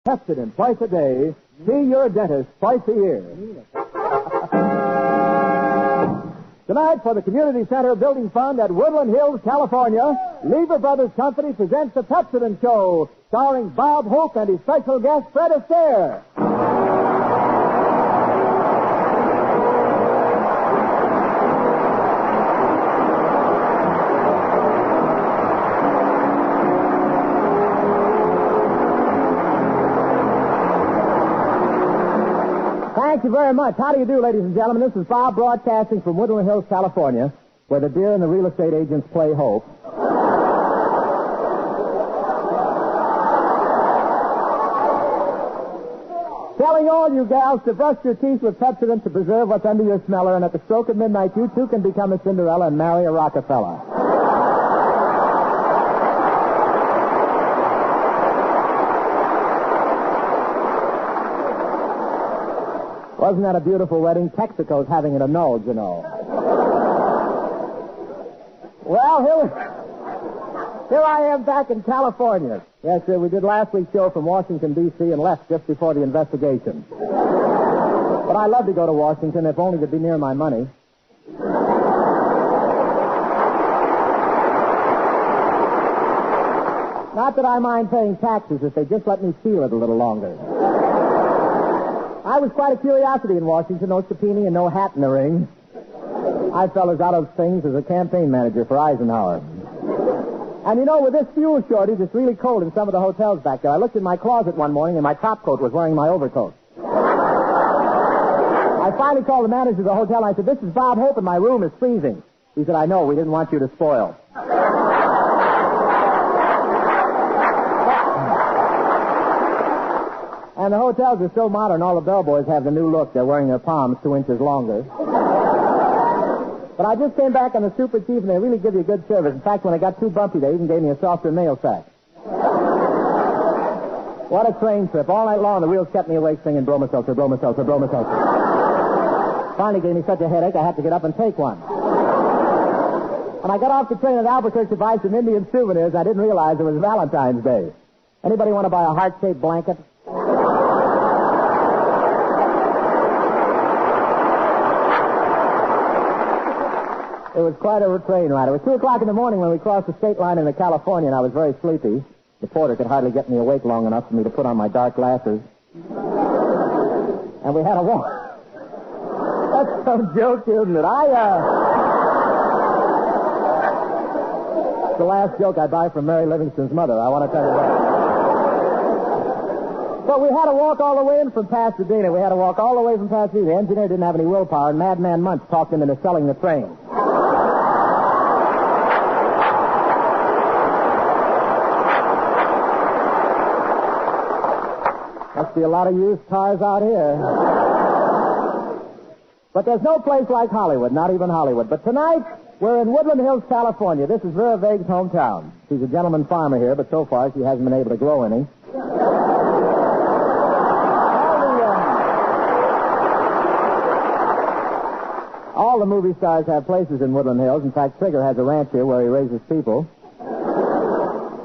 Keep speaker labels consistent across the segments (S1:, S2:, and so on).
S1: Pepsodent twice a day. See your dentist twice a year. Tonight, for the Community Center Building Fund at Woodland Hills, California, Lever Brothers Company presents the Pepsodent Show, starring Bob Hope and his special guest, Fred Astaire. Thank you very much. How do you do, ladies and gentlemen? This is Bob broadcasting from Woodland Hills, California, where the deer and the real estate agents play hope. Telling all you gals to brush your teeth with Pepsodent to preserve what's under your smeller, and at the stroke of midnight, you too can become a Cinderella and marry a Rockefeller. Wasn't that a beautiful wedding? Texaco's having it annulled, you know. Well, here I am back in California. Yes, sir, we did last week's show from Washington, D.C. and left just before the investigation. But I love to go to Washington, if only to be near my money. Not that I mind paying taxes if they just let me feel it a little longer. I was quite a curiosity in Washington, no subpoena and no hat in the ring. I fell as out of things as a campaign manager for Eisenhower. And you know, with this fuel shortage, it's really cold in some of the hotels back there. I looked in my closet one morning and my top coat was wearing my overcoat. I finally called the manager of the hotel and I said, "This is Bob Hope and my room is freezing." He said, "I know, we didn't want you to spoil." And the hotels are so modern, all the bellboys have the new look. They're wearing their palms 2 inches longer. But I just came back on the Super Chief, and they really give you good service. In fact, when I got too bumpy, they even gave me a softer mail sack. What a train trip. All night long, the wheels kept me awake singing Bromoseltzer, Bromoseltzer, Bromoseltzer. Finally gave me such a headache, I had to get up and take one. When I got off the train at Albuquerque to buy some Indian souvenirs, I didn't realize it was Valentine's Day. Anybody want to buy a heart-shaped blanket? It was quite a train ride. It was 2 o'clock in the morning when we crossed the state line into California, and I was very sleepy. The porter could hardly get me awake long enough for me to put on my dark glasses. And we had a walk. That's some joke, isn't it? It's the last joke I buy from Mary Livingston's mother. I want to tell you that. But we had to walk all the way in from Pasadena. The engineer didn't have any willpower, and Madman Munch talked him into selling the train. Must be a lot of used cars out here. But there's no place like Hollywood, not even Hollywood. But tonight, we're in Woodland Hills, California. This is Vera Vague's hometown. She's a gentleman farmer here, but so far she hasn't been able to grow any. All the movie stars have places in Woodland Hills. In fact, Trigger has a ranch here where he raises people.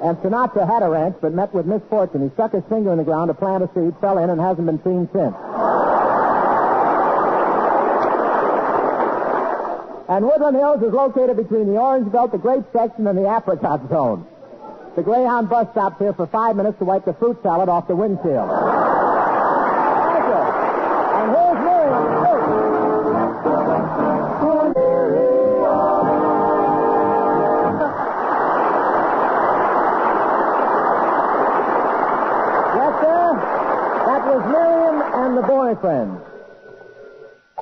S1: And Sinatra had a ranch, but met with misfortune. He stuck his finger in the ground to plant a seed, fell in, and hasn't been seen since. And Woodland Hills is located between the Orange Belt, the Grape Section, and the Apricot Zone. The Greyhound bus stops here for 5 minutes to wipe the fruit salad off the windshield. Thank you. And here's Miriam. And the boyfriend.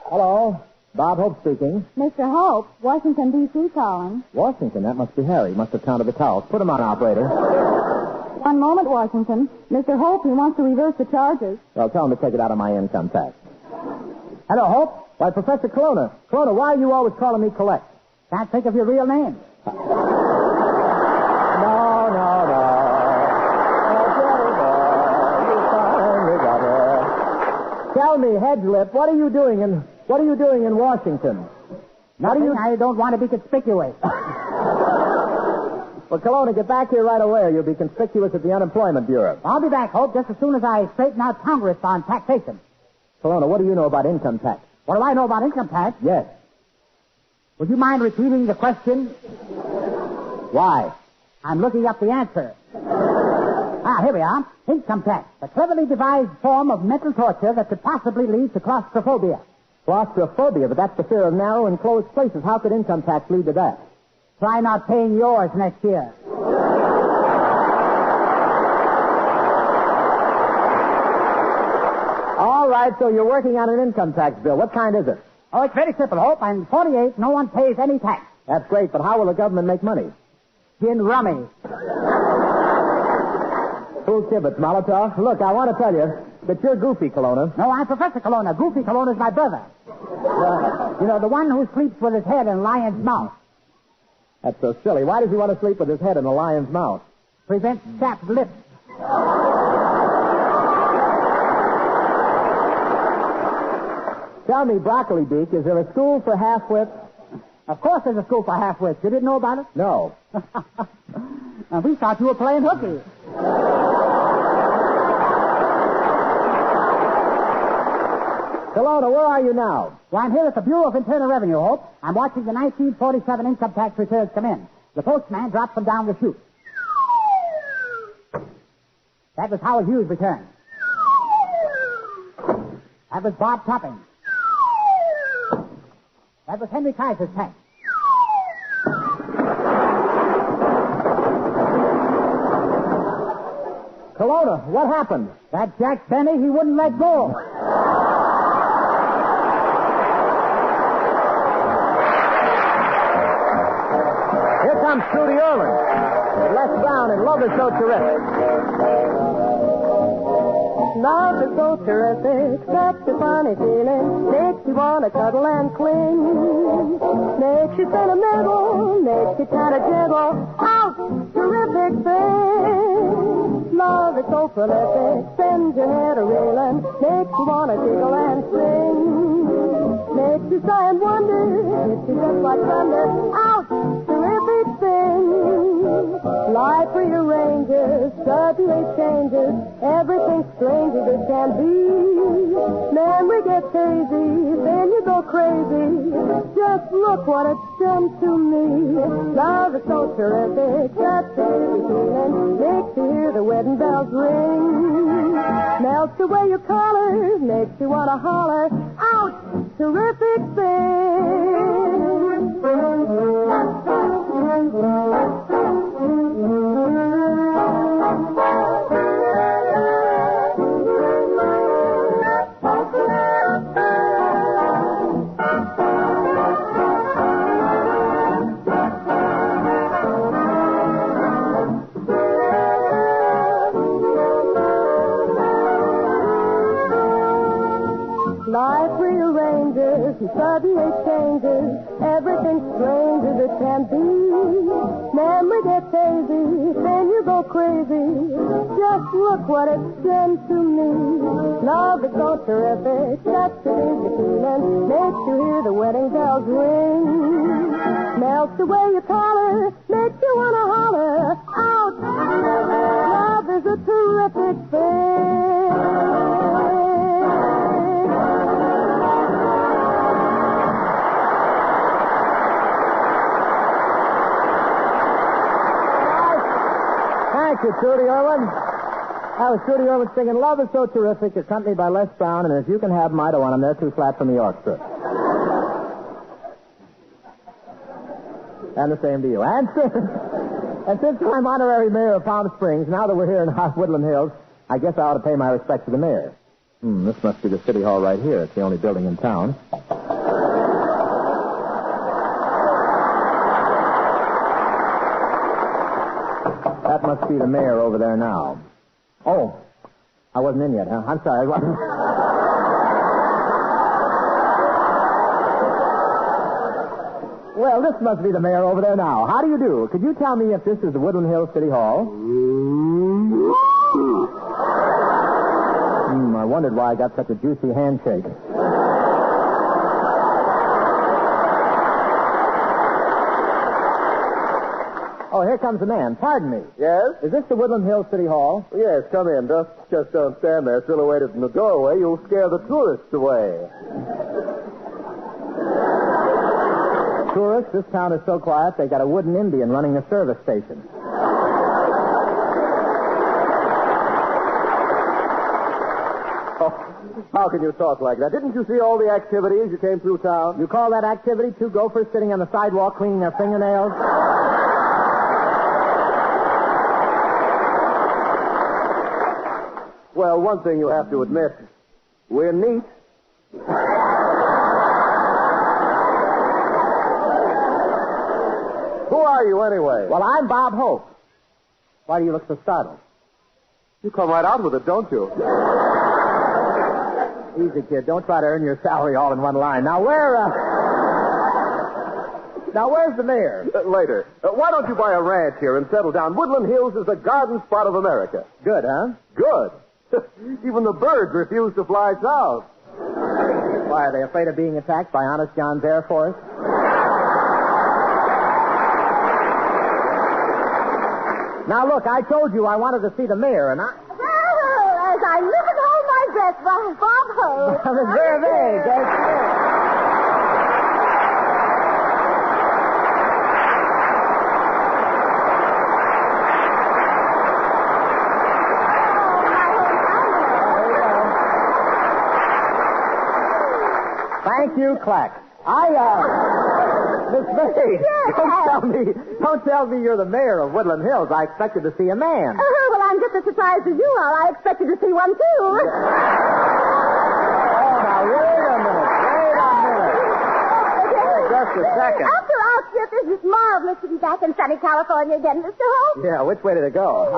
S1: Hello. Bob Hope speaking.
S2: Mr. Hope, Washington, D.C. calling.
S1: Washington? That must be Harry. Must have counted the towels. Put him on, operator.
S2: One moment, Washington. Mr. Hope, he wants to reverse the charges.
S1: Well, tell him to take it out of my income tax. Hello, Hope. Why, Professor Colonna. Colonna, why are you always calling me Collect?
S3: Can't think of your real name.
S1: No. Tell me, Hedgelip, what are you doing in Washington?
S3: Nothing. I don't want to be conspicuous.
S1: Well, Kelowna, get back here right away or you'll be conspicuous at the Unemployment Bureau.
S3: I'll be back, Hope, just as soon as I straighten out Congress on taxation.
S1: Kelowna, what do you know about income tax?
S3: What do I know about income tax?
S1: Yes.
S3: Would you mind repeating the question?
S1: Why?
S3: I'm looking up the answer. Here we are. Income tax, a cleverly devised form of mental torture that could possibly lead to claustrophobia.
S1: Claustrophobia, but that's the fear of narrow and closed places. How could income tax lead to that?
S3: Try not paying yours next year.
S1: All right, so you're working on an income tax bill. What kind is it?
S3: Oh, it's very simple, Hope. I'm 48. No one pays any tax.
S1: That's great, but how will the government make money?
S3: Gin rummy.
S1: Who kibitz, Molotov? Look, I want to tell you that you're goofy, Kelowna.
S3: No, I'm Professor Kelowna. Goofy Kelowna's my brother. The one who sleeps with his head in a lion's mouth.
S1: That's so silly. Why does he want to sleep with his head in a lion's mouth?
S3: Prevents chapped lips.
S1: Tell me, Broccoli Beak, is there a school for half-wits?
S3: Of course there's a school for half-wits. You didn't know about it?
S1: No.
S3: We thought you were playing hooky.
S1: Kelowna, where are you now?
S3: Well, I'm here at the Bureau of Internal Revenue, Hope. I'm watching the 1947 income tax returns come in. The postman drops them down the chute. That was Howard Hughes' return. That was Bob Topping. That was Henry Kaiser's tax.
S1: Kelowna, what happened?
S3: That Jack Benny, he wouldn't let go.
S1: Here comes Trudy Irwin. Les Brown and Love Is So Terrific.
S4: Love is so terrific, such a funny feeling, makes you want to cuddle and cling. Makes you sentimental, makes you kind of jiggle. Ouch, terrific thing. Love is so prolific, sends your head a-reeling, makes you want to giggle and sing. Makes you sigh and wonder, hits you just like thunder. Ouch, terrific thing. Life rearranges, suddenly changes, everything strange as it can be. Memory gets hazy, then you go crazy. Just look what it's done to me. Love is so terrific, such a easy feeling, makes you hear the wedding bells ring. Melts away your collar, makes you want to holler. Ouch, terrific thing. Life rearranges and suddenly changes, everything strange as it can be. Memory gets hazy, then you go crazy. Just look what it's done to me. Love is so terrific, such an easy feeling, makes you hear the wedding bells ring. Melts away your collar, makes you want to holler. Ouch! Love is a terrific thing.
S1: Thank you, Trudy Irwin. That was Trudy Irwin singing Love Is So Terrific, accompanied by Les Brown, and if you can have them, I don't want them. They're too flat from the orchestra. And the same to you. And since I'm honorary mayor of Palm Springs, now that we're here in hot Woodland Hills, I guess I ought to pay my respects to the mayor. This must be the city hall right here. It's the only building in town. That must be the mayor over there now. Oh, I wasn't in yet, huh? I'm sorry. Well, this must be the mayor over there now. How do you do? Could you tell me if this is the Woodland Hills City Hall? I wondered why I got such a juicy handshake. Oh, here comes the man. Pardon me.
S5: Yes?
S1: Is this the Woodland Hills City Hall?
S5: Yes, come in. Just don't stand there silhouetted in the doorway. You'll scare the tourists away.
S1: Tourists, this town is so quiet they got a wooden Indian running the service station.
S5: How can you talk like that? Didn't you see all the activity as you came through town?
S1: You call that activity? Two gophers sitting on the sidewalk cleaning their fingernails?
S5: Well, one thing you have to admit. We're neat. Who are you, anyway?
S1: Well, I'm Bob Hope. Why do you look so startled?
S5: You come right out with it, don't you?
S1: Easy, kid. Don't try to earn your salary all in one line. Now, where's the mayor?
S5: Later. Why don't you buy a ranch here and settle down? Woodland Hills is the garden spot of America.
S1: Good, huh?
S5: Good. Even the birds refuse to fly south.
S1: Why, are they afraid of being attacked by Honest John's Air Force? Now, look, I told you I wanted to see the mayor, and I...
S2: Well, as I live and hold my breath, Bob Hope.
S1: It's very vague. Thank you, Clack. Miss May, don't tell me you're the mayor of Woodland Hills. I expected to see a man.
S2: Well, I'm just as surprised as you are. I expected to see one, too.
S1: Oh, now, wait a minute. Just a second.
S2: After our trip, isn't it marvelous to be back in sunny California again, Mr. Hope?
S1: Yeah, which way did it go?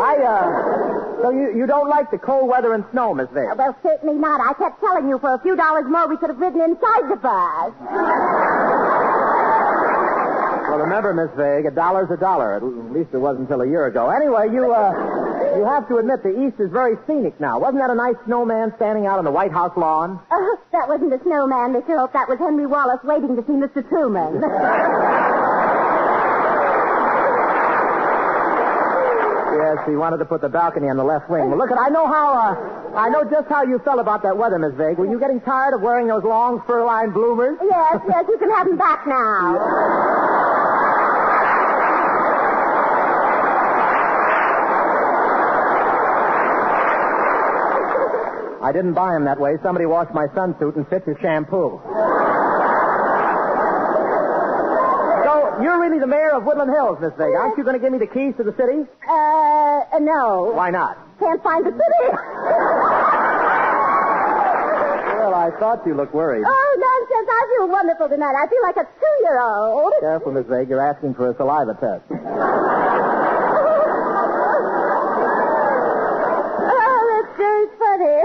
S1: So you don't like the cold weather and snow, Miss May?
S2: Well, certainly not. I kept telling you for a few dollars more we could have ridden inside the bus.
S1: Well, remember, Miss Vague, $1's $1. At least it was until a year ago. Anyway, you have to admit the East is very scenic now. Wasn't that a nice snowman standing out on the White House lawn?
S2: That wasn't a snowman, Mr. Hope. That was Henry Wallace waiting to see Mr. Truman.
S1: Yes, he wanted to put the balcony on the left wing. Well, look, I know just how you felt about that weather, Miss Vague. Were you getting tired of wearing those long fur-lined bloomers?
S2: Yes, you can have them back now.
S1: I didn't buy him that way. Somebody washed my sunsuit and fixed his shampoo. So, you're really the mayor of Woodland Hills, Miss Vague. Aren't you going to give me the keys to the city?
S2: No.
S1: Why not?
S2: Can't find the city.
S1: Well, I thought you looked worried.
S2: Oh, nonsense. I feel wonderful tonight. I feel like a 2-year-old.
S1: Careful, Miss Vague. You're asking for a saliva test.
S2: Very funny.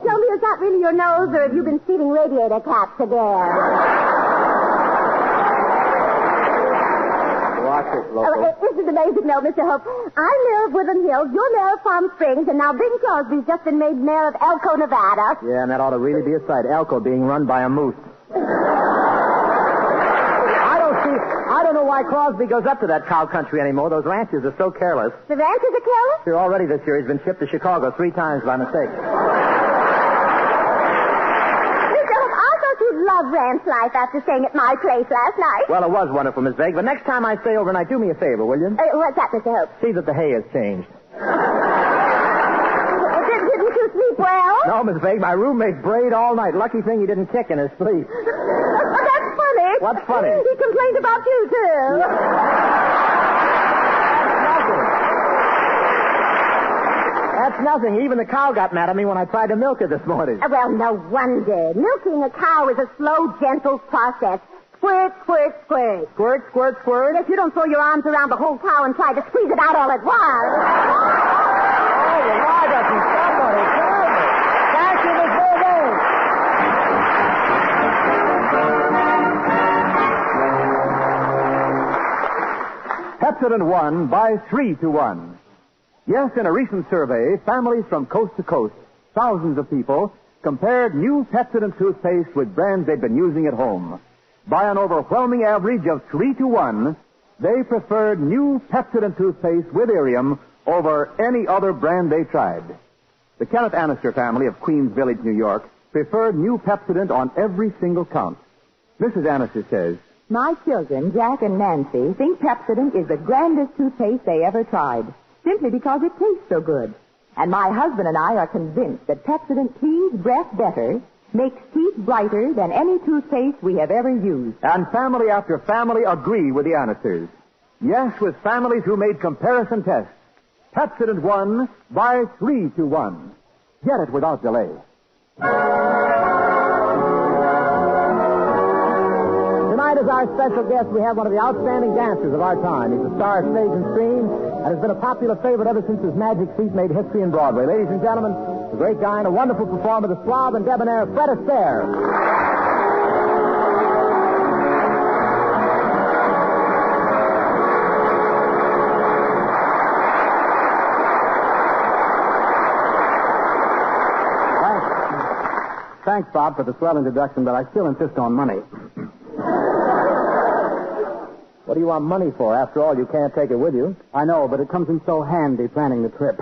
S2: Tell me, is that really your nose, or have you been feeding radiator caps again?
S1: Watch it, local.
S2: This is amazing, though, Mr. Hope. I'm mayor of Woodland Hills, you're mayor of Palm Springs, and now Bing Crosby's just been made mayor of Elko, Nevada.
S1: Yeah, and that ought to really be a sight. Elko being run by a moose. I don't know why Crosby goes up to that cow country anymore. Those ranches are so careless.
S2: The ranches are careless?
S1: Sure, already this year he's been shipped to Chicago 3 times by mistake.
S2: Mr. Hope, I thought you'd love ranch life after staying at my place last night.
S1: Well, it was wonderful, Miss Vague, but next time I stay overnight, do me a favor, will you?
S2: What's that, Mr. Hope?
S1: See that the hay has changed.
S2: Didn't you sleep well?
S1: No, Miss Vague, my roommate brayed all night. Lucky thing he didn't kick in his sleep.
S2: That's funny.
S1: What's funny?
S2: He complained about you, too.
S1: That's nothing. Even the cow got mad at me when I tried to milk her this morning.
S2: Well, no wonder. Milking a cow is a slow, gentle process. Squirt, squirt, squirt.
S1: Squirt, squirt, squirt?
S2: If you don't throw your arms around the whole cow and try to squeeze it out all at once.
S1: Oh, well, why doesn't somebody tell me? Thank you, Miss Vague.
S6: Pepsodent won by 3-1. Yes, in a recent survey, families from coast to coast, thousands of people, compared new Pepsodent toothpaste with brands they'd been using at home. By an overwhelming average of 3-1, They preferred new Pepsodent toothpaste with Irium over any other brand they tried. The Kenneth Astaire family of Queens Village, New York, preferred new Pepsodent on every single count. Mrs. Astaire says,
S7: My children, Jack and Nancy, think Pepsodent is the grandest toothpaste they ever tried, simply because it tastes so good. And my husband and I are convinced that Pepsodent cleans breath better, makes teeth brighter than any toothpaste we have ever used.
S6: and family after family agree with the Astaires. Yes, with families who made comparison tests. Pepsodent won by 3-1. Get it without delay.
S1: Tonight, as our special guest, we have one of the outstanding dancers of our time. He's a star of stage and screen and has been a popular favorite ever since his magic feet made history in Broadway. Ladies and gentlemen, the great guy and a wonderful performer, the suave and debonair Fred Astaire.
S3: Thanks, Bob, for the swell introduction, but I still insist on money.
S1: What do you want money for? After all, you can't take it with you.
S3: I know, but it comes in so handy planning the trip.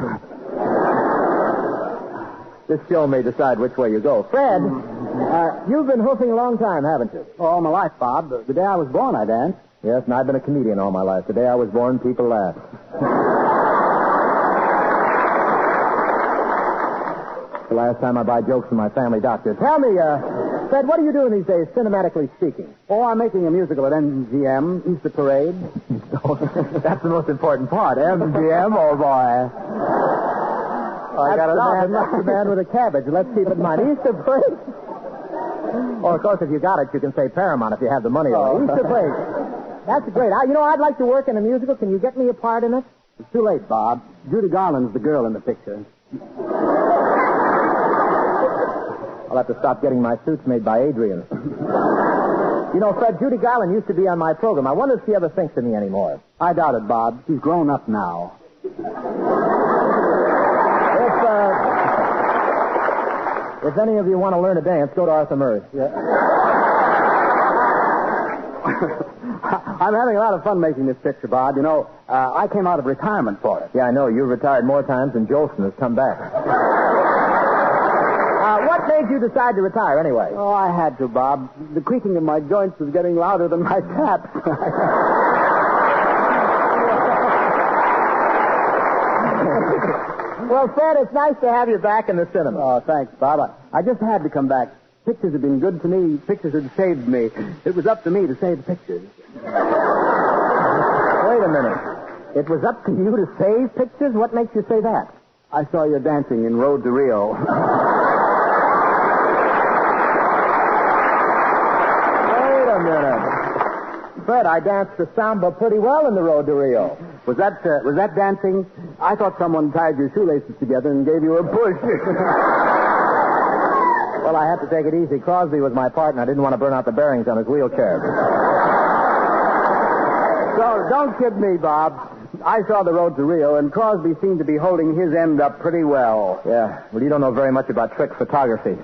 S1: This show may decide which way you go. Fred, you've been hoofing a long time, haven't you?
S3: All my life, Bob. The day I was born, I danced.
S1: Yes, and I've been a comedian all my life. The day I was born, people laughed. The last time I buy jokes from my family doctor. Tell me, Fred, what are you doing these days, cinematically speaking?
S3: Oh, I'm making a musical at MGM, Easter Parade.
S1: That's the most important part. MGM, oh boy. I got that's the man with a cabbage. Let's keep it in mind. Easter Parade. Oh, of course, if you got it, you can say Paramount if you have the money.
S3: Oh.
S1: Easter Parade. That's great. I'd like to work in a musical. Can you get me a part in it?
S3: It's too late, Bob. Judy Garland's the girl in the picture.
S1: I'll have to stop getting my suits made by Adrian. You know, Fred, Judy Garland used to be on my program. I wonder if she ever thinks of me anymore.
S3: I doubt it, Bob. She's grown up now.
S1: If any of you want to learn to dance, go to Arthur Murray. Yeah.
S3: I'm having a lot of fun making this picture, Bob. You know, I came out of retirement for it.
S1: Yeah, I know. You've retired more times than Jolson has come back. What made you decide to retire, anyway?
S3: Oh, I had to, Bob. The creaking of my joints was getting louder than my tap.
S1: Well, Fred, it's nice to have you back in the cinema.
S3: Oh, thanks, Bob. I just had to come back. Pictures have been good to me. Pictures have saved me. It was up to me to save the pictures.
S1: Wait a minute. It was up to you to save pictures? What makes you say that?
S3: I saw you dancing in Road to Rio.
S1: Wait a minute. Fred, I danced the samba pretty well in the Road to Rio.
S3: Was that dancing? I thought someone tied your shoelaces together and gave you a push.
S1: Well, I had to take it easy. Crosby was my partner. I didn't want to burn out the bearings on his wheelchair.
S3: So, don't kid me, Bob. I saw the Road to Rio, and Crosby seemed to be holding his end up pretty well.
S1: Yeah. Well, you don't know very much about trick photography.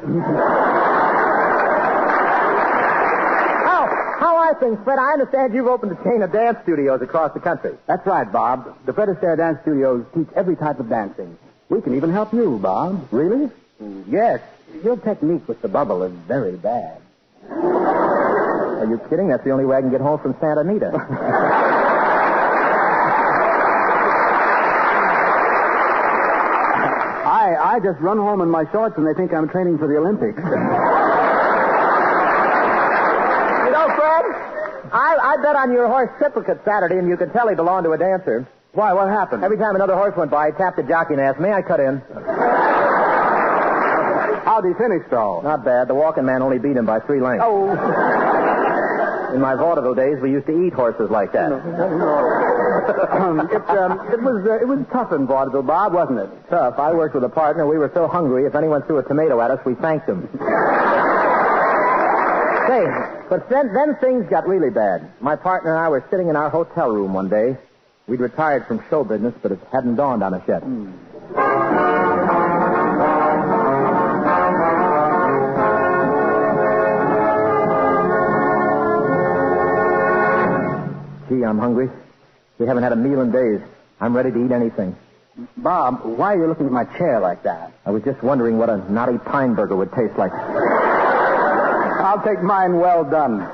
S1: How are things, Fred? I understand you've opened a chain of dance studios across the country.
S3: That's right, Bob. The Fred Astaire Dance Studios teach every type of dancing. We can even help you, Bob.
S1: Really?
S3: Yes. Your technique with the bubble is very bad.
S1: Are you kidding? That's the only way I can get home from Santa Anita.
S3: I just run home in my shorts and they think I'm training for the Olympics.
S1: You know, Fred, I bet on your horse Triplicate Saturday, and you could tell he belonged to a dancer.
S3: Why, what happened?
S1: Every time another horse went by, he tapped the jockey and asked, "May I cut in?"
S3: How'd he finish, though?
S1: Not bad. The walking man only beat him by 3 lengths.
S3: Oh.
S1: In my vaudeville days, we used to eat horses like that.
S3: It was tough in vaudeville, Bob, wasn't it?
S1: Tough. I worked with a partner. We were so hungry, if anyone threw a tomato at us, we thanked him. Say, but then things got really bad. My partner and I were sitting in our hotel room one day. We'd retired from show business, but it hadn't dawned on us yet. Gee, I'm hungry. We haven't had a meal in days. I'm ready to eat anything.
S3: Bob, why are you looking at my chair like that?
S1: I was just wondering what a naughty pine burger would taste like.
S3: I'll take mine well done.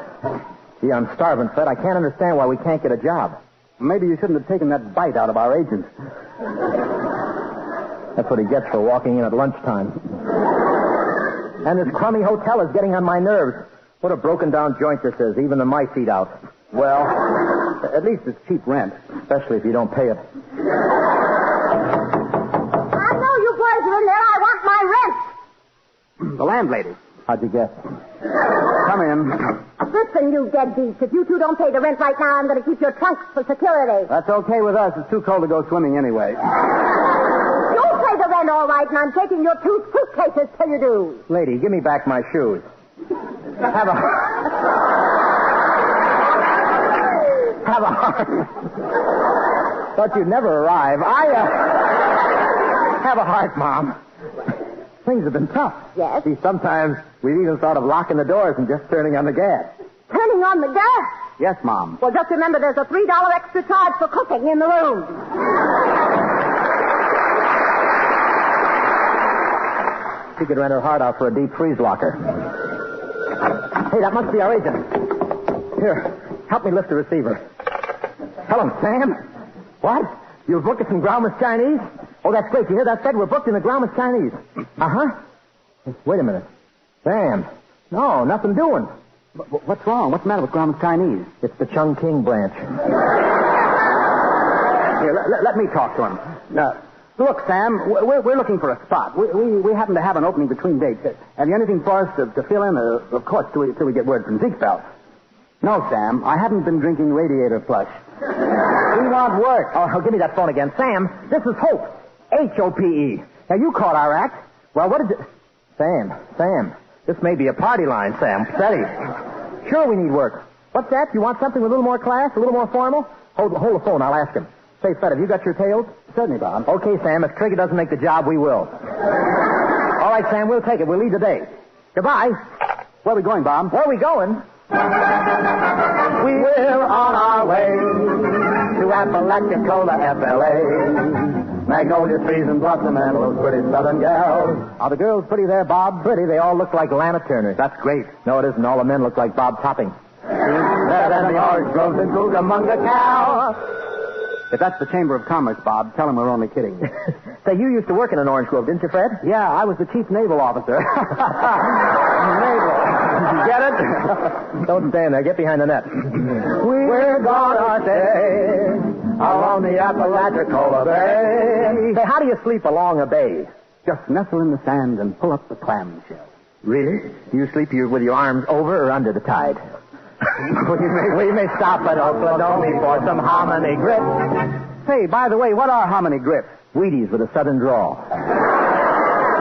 S1: Gee, I'm starving, Fred. I can't understand why we can't get a job.
S3: Maybe you shouldn't have taken that bite out of our agent.
S1: That's what he gets for walking in at lunchtime. And this crummy hotel is getting on my nerves. What a broken-down joint this is. Even the mice eat out.
S3: Well, at least it's cheap rent.
S1: Especially if you don't pay it.
S2: I know you boys are in there. I want my rent.
S3: The landlady.
S1: How'd you guess?
S3: Come in.
S2: Listen, you deadbeats. If you two don't pay the rent right now, I'm going to keep your trunks for security.
S3: That's okay with us. It's too cold to go swimming anyway.
S2: You'll pay the rent all right, and I'm taking your 2 suitcases till you do.
S1: Lady, give me back my shoes. Have a heart. Thought you'd never arrive. Have a heart, Mom. Things have been tough.
S2: Yes?
S1: See, sometimes we've even thought of locking the doors and just turning on the gas.
S2: Turning on the gas?
S3: Yes, Mom.
S2: Well, just remember there's a $3 extra charge for cooking in the room.
S1: She could rent her heart out for a deep freeze locker. Hey, that must be our agent. Here, help me lift the receiver. Hello, Sam. What? You're booked at some Grauman's Chinese? Oh, that's great. You hear that, Fred? We're booked in the Grauman's Chinese. Uh-huh. Wait a minute. Sam. No, nothing doing.
S3: What's wrong? What's the matter with Grauman's Chinese?
S1: It's the Chungking branch.
S3: Here, let me talk to him. Look, Sam, we're looking for a spot. We happen to have an opening between dates. Have you anything for us to fill in? Of course, till we get word from Ziegfeld. No, Sam, I haven't been drinking Radiator Flush. We want work.
S1: Oh, give me that phone again. Sam, this is Hope. Hope. Now, you caught our act. Well, what did you... Sam, this may be a party line, Sam. Steady. Sure we need work. What's that? You want something with a little more class, a little more formal? Hold the phone. I'll ask him. Say, Fred, have you got your tails?
S3: Certainly, Bob.
S1: Okay, Sam, if Trigger doesn't make the job, we will. All right, Sam, we'll take it. We'll leave today. Goodbye.
S3: Where are we going, Bob?
S1: Where are we going?
S3: We're on our way to Apalachicola, FLA. Magnolia trees and blossom and those pretty southern gals.
S1: Are the girls pretty there, Bob? Pretty. They all look like Lana Turner.
S3: That's great.
S1: No, it isn't. All the men look like Bob Topping.
S3: Better than the orange groves in Cucamonga cow. If that's the Chamber of Commerce, Bob, tell them we're only kidding.
S1: Say, you used to work in an Orange Grove, didn't you, Fred?
S3: Yeah, I was the chief naval officer. Naval. Get it?
S1: Don't stand there. Get behind the net.
S3: We're gonna stay along the Apalachicola Bay.
S1: Say, how do you sleep along a bay?
S3: Just nestle in the sand and pull up the clamshell.
S1: Really? Do you sleep with your arms over or under the tide? we may stop at Oakland only for some hominy grits.
S3: Say, by the way, what are hominy grits?
S1: Wheaties with a southern drawl.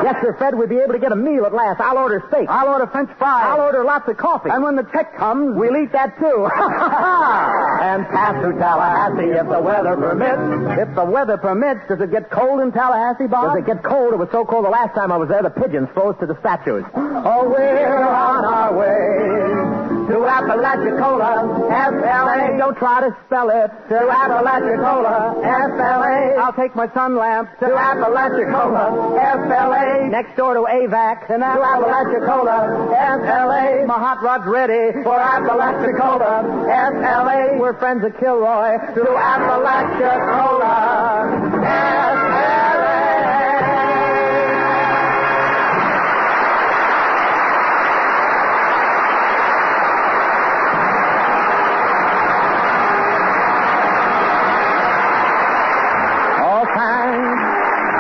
S1: Yes, sir, Fred, we'll be able to get a meal at last. I'll order steak.
S3: I'll order French fries.
S1: I'll order lots of coffee.
S3: And when the check comes,
S1: we'll eat that, too.
S3: And pass through Tallahassee if the weather permits. If the weather permits, does it get cold in Tallahassee, Bob?
S1: Does it get cold? It was so cold the last time I was there, the pigeons froze to the statues.
S3: Oh, we're on our way to Apalachicola, FLA.
S1: Don't try to spell it.
S3: To Apalachicola, FLA.
S1: I'll take my sun lamp
S3: to Apalachicola, FLA.
S1: Next door to AVAC.
S3: To Apalachicola, FLA.
S1: My hot rod's ready
S3: for Apalachicola, FLA.
S1: We're friends of Kilroy.
S3: To Apalachicola, FLA.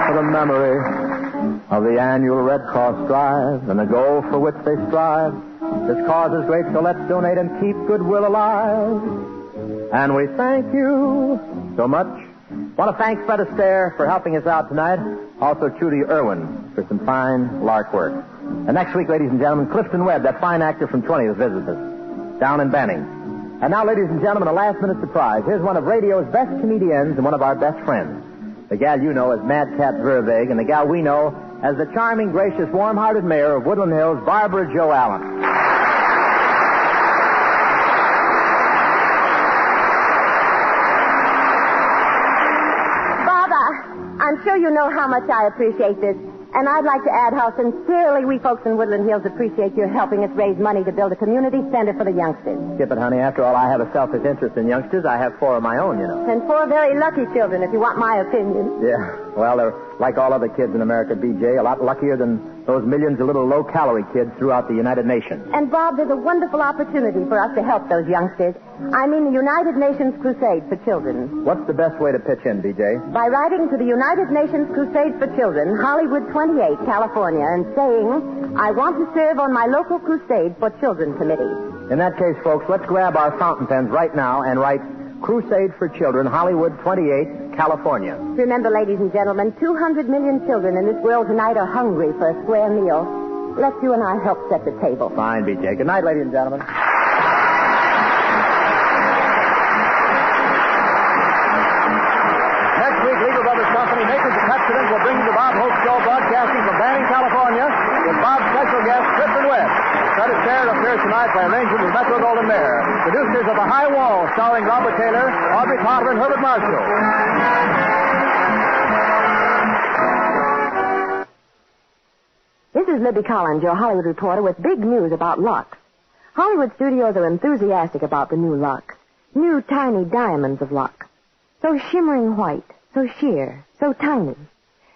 S1: For the memory of the annual Red Cross drive and the goal for which they strive. This cause is great, so let's donate and keep goodwill alive. And we thank you so much. Want to thank Fred Astaire for helping us out tonight. Also Trudy Irwin for some fine lark work. And next week, ladies and gentlemen, Clifton Webb, that fine actor from 20th, visits us down in Banning. And now, ladies and gentlemen, a last-minute surprise. Here's one of radio's best comedians and one of our best friends. The gal you know as Madcap Verveeg, and the gal we know as the charming, gracious, warm-hearted mayor of Woodland Hills, Barbara Jo Allen.
S2: I'm sure you know how much I appreciate this. And I'd like to add how sincerely we folks in Woodland Hills appreciate your helping us raise money to build a community center for the youngsters.
S1: Skip it, honey. After all, I have a selfish interest in youngsters. I have 4 of my own, you know.
S2: And 4 very lucky children, if you want my opinion.
S1: Yeah. Well, they're like all other kids in America, BJ, a lot luckier than those millions of little low-calorie kids throughout the United Nations.
S2: And, Bob, there's a wonderful opportunity for us to help those youngsters. I mean the United Nations Crusade for Children.
S1: What's the best way to pitch in, BJ?
S2: By writing to the United Nations Crusade for Children, Hollywood 28, California, and saying, I want to serve on my local Crusade for Children committee.
S1: In that case, folks, let's grab our fountain pens right now and write Crusade for Children, Hollywood 28, California.
S2: Remember, ladies and gentlemen, 200 million children in this world tonight are hungry for a square meal. Let's you and I help set the table.
S1: Fine, BJ. Good night, ladies and gentlemen.
S6: Next week, Legal Brothers Company, makers of Pepsodent, will bring you the Bob Hope Show, broadcasting from Banning, California, with Bob's special guest, Clifton Webb. Fred Astaire appears tonight by arrangement with Metro Goldwyn Mayer. Producers of The High Wall, starring Robert Taylor, Audrey Potter, and Herbert Marshall.
S8: This is Libby Collins, your Hollywood reporter, with big news about Lux. Hollywood studios are enthusiastic about the new Lux. New tiny diamonds of Lux. So shimmering white, so sheer, so tiny.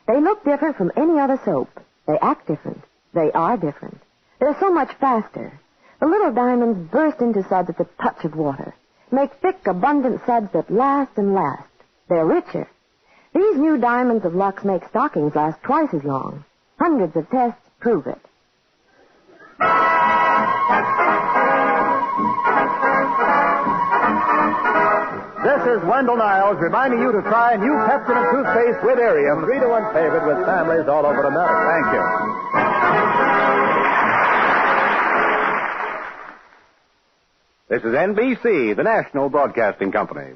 S8: They look different from any other soap. They act different. They are different. They're so much faster. The little diamonds burst into suds at the touch of water. Make thick, abundant suds that last and last. They're richer. These new diamonds of Lux make stockings last twice as long. Hundreds of tests prove it.
S6: This is Wendell Niles reminding you to try new Pepsodent toothpaste with Arium.
S5: 3-to-1 favorite with families all over America.
S6: Thank you.
S9: This is NBC, the national broadcasting company.